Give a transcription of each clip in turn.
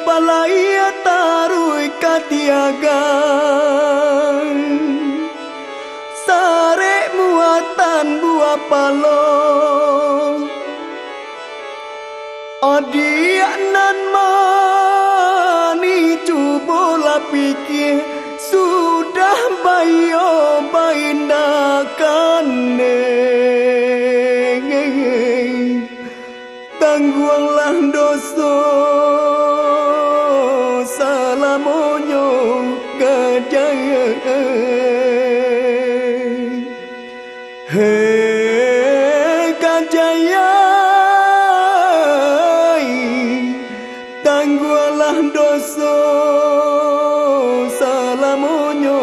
balai tarui katiagan sare muatan buah palong adiak nan mani cubola pikir sudah bayo baindakan tangguanglah dosa salamonyo gajaya hei gajaya tangguanglah dosa salamonyo.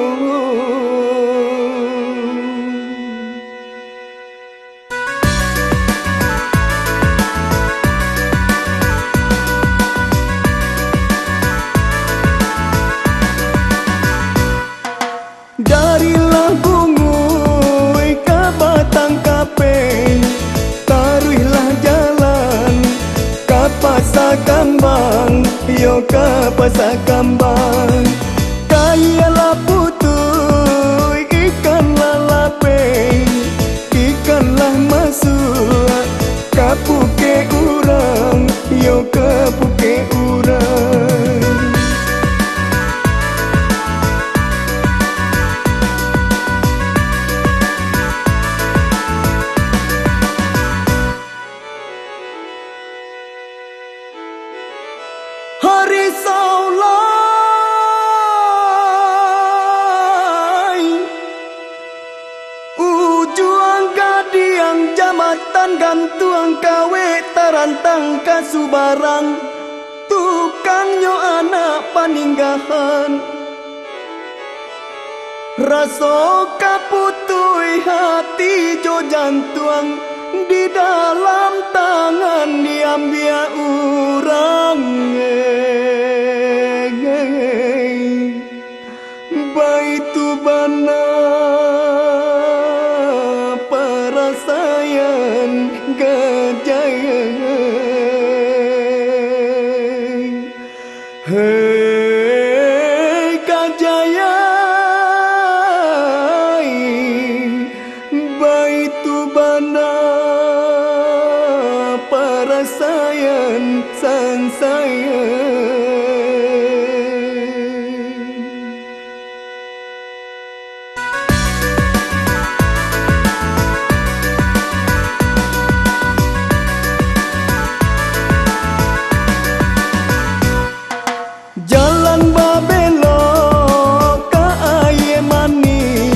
Darilah bungui ke batang kape, taruhlah jalan ke pasar kambang, yo ke pasar kambang. Kayalah putui ikan lalape, ikanlah masuk ke puke urang, yo ke puke urang. Hari saulai ujuang gadiang jamatan gantuang kawe tarantang kasubarang tukangnya anak paninggahan raso kaputui hati jo jantuang di dalam tangan diambil urang baitu bana perasaan gajaya hei gajaya baitu bana perasaan sang saya. Jalan babelok ke air mani,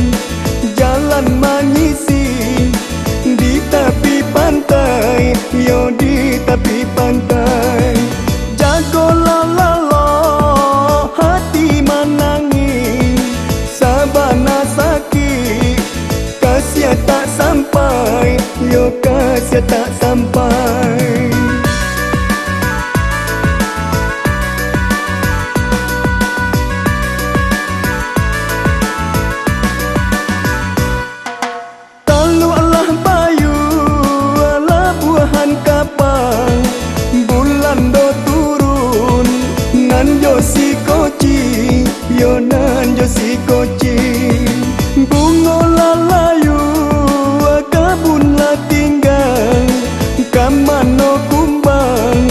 jalan mengisi di tepi pantai, yo di tepi pantai. Jagolah lalo hati menangis, sabana sakit, kasih tak sampai, yo kasih tak sampai. Si koci, yo nan yo si koci, bungo lalayu, kabun la tinggal, kamano kumbang,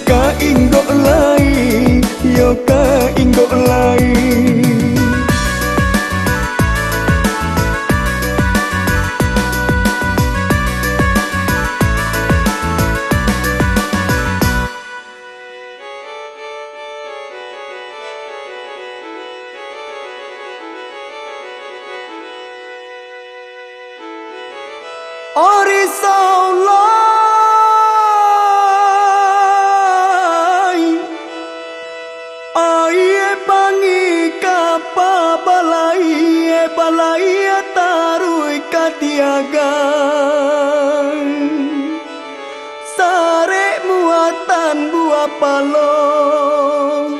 ka inggo lai, yo ka inggo lai. Ori saulai aye bangi kapa balai balai tarui katiagan sare muatan buah palong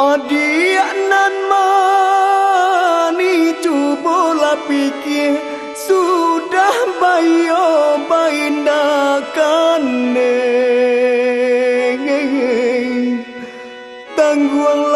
adiak nan mani cubola pikir sudah bayo baindakan gangguan